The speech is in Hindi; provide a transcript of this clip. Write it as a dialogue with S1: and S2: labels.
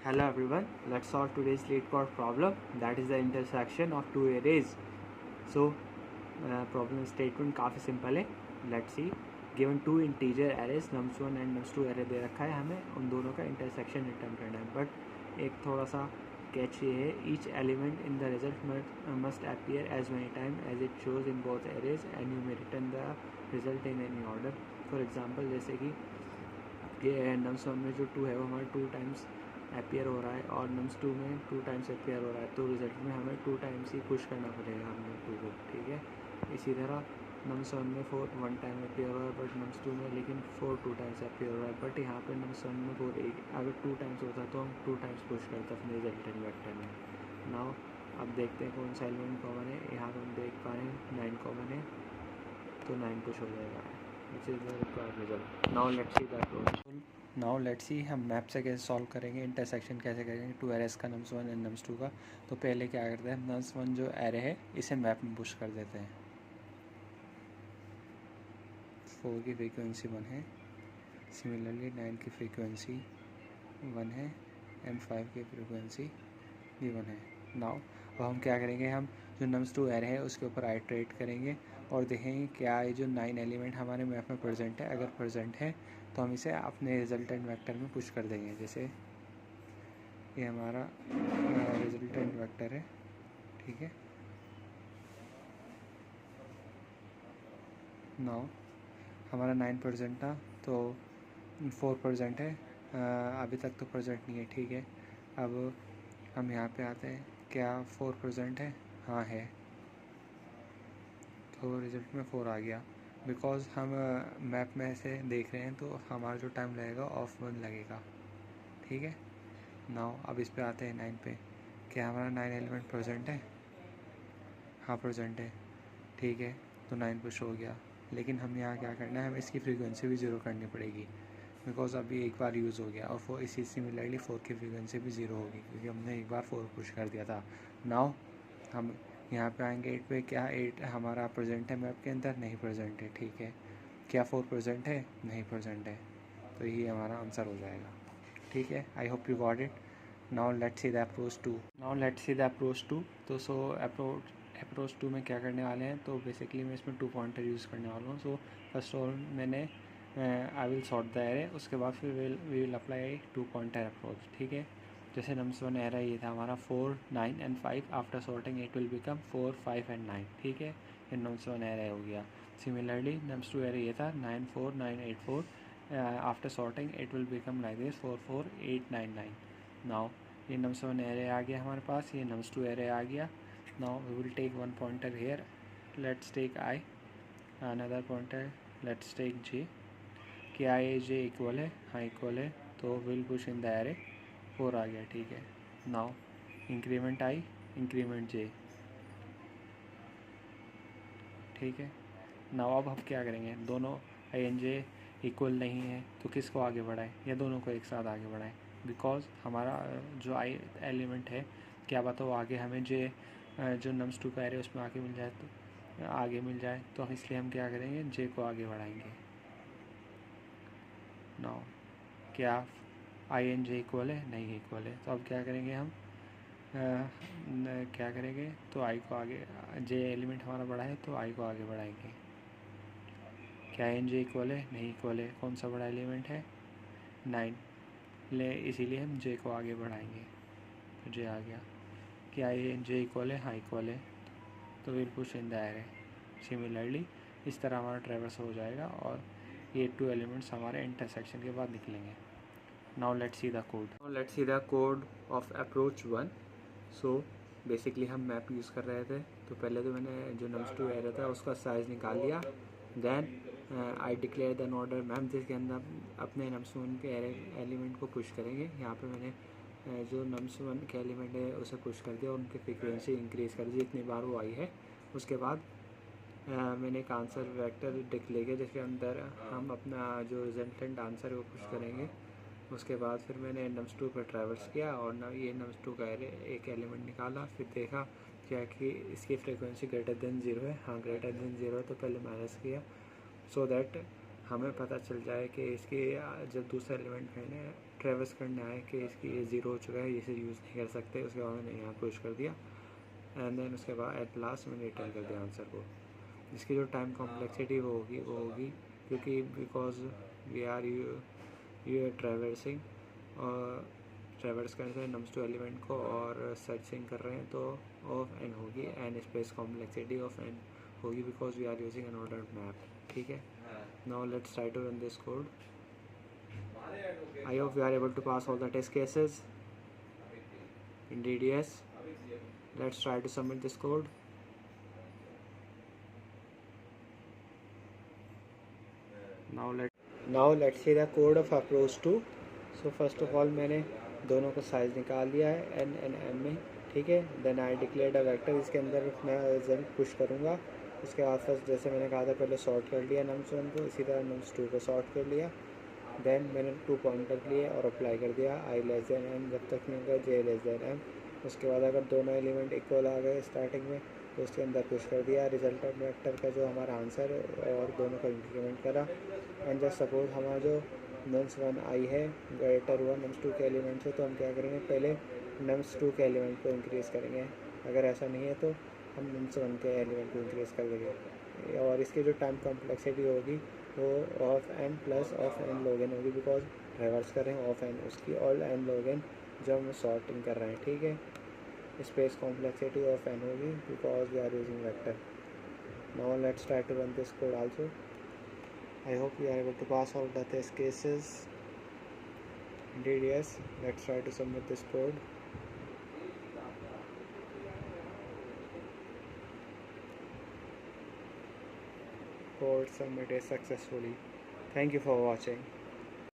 S1: Hello everyone, let's solve today's LeetCode problem, that is the intersection of two arrays. So problem statement काफ़ी सिंपल है. Let's see, given two integer arrays nums1 and nums2 array दे रखा है, हमें उन दोनों का intersection return करना है. बट एक थोड़ा सा कैच ये है, each element in the result must appear as many times as it shows in both arrays and you may return the result in any order. For example, जैसे कि ये nums1 में जो 2 है वो हमारा 2 टाइम्स अपियर हो रहा है और nums2 में 2 टाइम्स अपियर हो रहा है, तो रिज़ल्ट में हमें 2 टाइम्स ही पुश करना पड़ेगा हमने 2 को. ठीक है. इसी तरह nums1 में 4 1 टाइम अपियर हो रहा है बट nums2 में लेकिन 4 2 टाइम्स अपियर हो रहा है. बट यहाँ पे nums1 में 4 अगर 2 टाइम्स होता तो हम 2 टाइम्स पुश करते अपने रिजल्टेंट वेक्टर में. नाउ अब देखते हैं कौन सा एलिमेंट कॉमन है. यहाँ पर हम देख पा रहे हैं 9 कॉमन है, तो 9 पुश हो जाएगा. Which is the required result. Now let's see the approach. Now let's see हम मैप से कैसे सॉल्व करेंगे, इंटरसेक्शन कैसे करेंगे टू एरेस का nums1 एंड nums2 का. तो पहले क्या करते हैं, nums1 जो एरे है इसे मैप में पुश कर देते हैं. 4 की फ्रीक्वेंसी 1 है, सिमिलरली 9 की फ्रीक्वेंसी 1 है एंड 5 की फ्रीक्वेंसी भी 1 है. नाउ अब हम क्या करेंगे, हम जो nums2 एरे है उसके ऊपर आइट्रेट करेंगे और देखेंगे क्या ये जो 9 एलिमेंट हमारे मैप में प्रेजेंट है, अगर प्रेजेंट है तो हम इसे अपने रिजल्टेंट वेक्टर में पुश कर देंगे. जैसे ये हमारा रिजल्टेंट वेक्टर है. ठीक है. नाउ हमारा 9% था तो 4% है, अभी तक तो प्रेजेंट नहीं है. ठीक है. अब हम यहाँ पे आते हैं, क्या 4% है? हाँ है, तो रिज़ल्ट में 4 आ गया. बिकॉज़ हम मैप में से देख रहे हैं तो हमारा जो टाइम लगेगा ऑफ 1 लगेगा. ठीक है. नाउ अब इस पे आते हैं 9 पे. क्या हमारा 9 एलिमेंट प्रेजेंट है? हाँ प्रेजेंट है. ठीक है, तो 9 पुश हो गया. लेकिन हम यहाँ क्या करना है, हमें इसकी फ्रीक्वेंसी भी ज़ीरो करनी पड़ेगी बिकॉज अभी एक बार यूज़ हो गया. और 4 इसी सिमिलरली 4 की फ्रीक्वेंसी भी ज़ीरो होगी क्योंकि हमने एक बार 4 पुश कर दिया था. नाउ हम यहाँ पे आएंगे 8 पे. क्या 8 हमारा प्रेजेंट है मैप के अंदर? नहीं प्रेजेंट है. ठीक है. क्या 4 प्रेजेंट है? नहीं प्रेजेंट है. तो ये हमारा आंसर हो जाएगा. ठीक है. I hope you got it. Now let's see the approach 2. तो सो अप्रोच 2 में क्या करने वाले हैं, तो बेसिकली मैं इसमें 2 पॉइंटर यूज़ करने वाला हूँ. सो फर्स्ट ऑफ ऑल मैंने I will sort the array, उसके बाद फिर we will apply 2 pointer approach. ठीक है. जैसे nums1 एरे ये था हमारा 4 9 and 5. After sorting it will become 4 5 and 9. ठीक है. ये nums1 एरे हो गया. सिमिलरली nums2 एरे ये था 9 4 9 8 4. After sorting it will become like this 4 4 8 9 9. Now ये nums1 एरे आ गया हमारे पास, ये nums2 एरे आ गया. Now we will take one pointer here. Let's take I. Another pointer let's take J. क्या ये जे इक्वल है? हाँ इक्वल है, तो will push in the array. 4 आ गया. ठीक है. Now increment I, increment J. ठीक है. नाउ अब हम क्या करेंगे, दोनों आई एन जे इक्वल नहीं है तो किसको आगे बढ़ाएं, या दोनों को एक साथ आगे बढ़ाएं. बिकॉज हमारा जो आई एलिमेंट है क्या पता वो आगे हमें जे जो nums2 का एरे उसमें आगे मिल जाए, तो इसलिए हम क्या करेंगे, जे को आगे बढ़ाएंगे. नाउ क्या आई एन जे इक्वल है? नहीं इक्वल है, तो अब क्या करेंगे हम, क्या करेंगे, तो आई को आगे, जे एलिमेंट हमारा बड़ा है तो आई को आगे बढ़ाएंगे. क्या एन जे इक्वल है? नहीं इक्वल है. कौन सा बड़ा एलिमेंट है? 9 ले, इसीलिए हम जे को आगे बढ़ाएंगे. तो जे आ गया. क्या एन जे इक्वल है? हाँ इक्वल है, तो will push in the array. Similarly इस तरह हमारा ट्रेवर्स हो जाएगा और ये 2 एलिमेंट्स हमारे इंटरसेक्शन के बाद निकलेंगे. Now let's see the code of approach 1. So basically हम मैप यूज़ कर रहे थे, तो पहले तो मैंने जो nums2 एरे था उसका साइज़ निकाल लिया. Then I declare the order map जिसके अंदर अपने nums1 के एलिमेंट को पुश करेंगे. यहाँ पे मैंने जो nums1 के एलिमेंट है उसे पुश कर दिया और उनकी फ्रीक्वेंसी इंक्रीज़ कर दी जितनी बार वो आई है. उसके बाद मैंने एक आंसर वेक्टर डिक्लेयर किया जिसके अंदर हम अपना जो रिजल्टेंट आंसर है वो पुश करेंगे. उसके बाद फिर मैंने nums2 पर ट्रैवर्स किया और ये nums2 का एक एलिमेंट निकाला. फिर देखा क्या कि इसकी फ्रीक्वेंसी ग्रेटर देन 0 है. हाँ ग्रेटर देन 0 है, तो पहले माइनस किया सो दैट हमें पता चल जाए कि इसकी जब दूसरा एलिमेंट मैंने ट्रेवर्स करने आए कि इसकी ये 0 हो चुका है, इसे यूज़ नहीं कर सकते, उसके बाद मैंने यहाँ पुश कर दिया एंड देन उसके बाद एट लास्ट मैंने रिटर्न कर दिया आंसर को। इसकी जो टाइम कॉम्प्लेक्सिटी वो होगी क्योंकि because we are you traversing और ट्रेवर्स कर रहे हैं नम्स2 एलिमेंट को और सर्चिंग कर रहे हैं, तो ऑफ एन होगी N space complexity of N होगी because we are using unordered map. ठीक है, now let's try to run this code. I hope we are able to pass all the test cases. Indeed yes. Let's try to submit this code. Now let's see the code of approach 2. So first of all मैंने दोनों का साइज निकाल लिया है n and m में, ठीक है। Then I declared a vector, इसके अंदर मैं रिजल्ट पुश करूँगा। उसके बाद फर्स्ट जैसे मैंने कहा था पहले सॉर्ट कर लिया nums1 को, इसी तरह nums2 को सॉर्ट कर लिया। देन मैंने 2 पॉइंटर लिए और अप्लाई कर दिया i लेस देन m जब तक नहीं होगा j लेस देन m। उसके बाद अगर दोनों एलिमेंट इक्वल आ गए स्टार्टिंग में तो उसके अंदर पुश कर दिया रिजल्ट ऑफ वेक्टर का जो हमारा आंसर और दोनों का इंक्रीमेंट करा। एंड जस्ट सपोज हमारा जो nums1 आई है ग्रेटर हुआ nums2 के एलिमेंट से, तो हम क्या करेंगे पहले nums2 के एलिमेंट को इंक्रीज़ करेंगे। अगर ऐसा नहीं है तो हम nums1 के एलिमेंट को इंक्रीज़ कर देंगे। और इसकी जो टाइम कॉम्प्लेक्सिटी होगी वो of n plus of n log n होगी बिकॉज रिवर्स कर रहे हैं ऑफ एन उसकी और एन लॉग एन जब हम सॉर्टिंग कर रहे हैं। ठीक है, स्पेस कॉम्प्लेक्सिटी ऑफ एन होगी because we are using vector. Now let's try to run this code also. I hope we are able to pass all the test cases. Indeed yes. Let's try to submit this code. Code submitted successfully. Thank you for watching.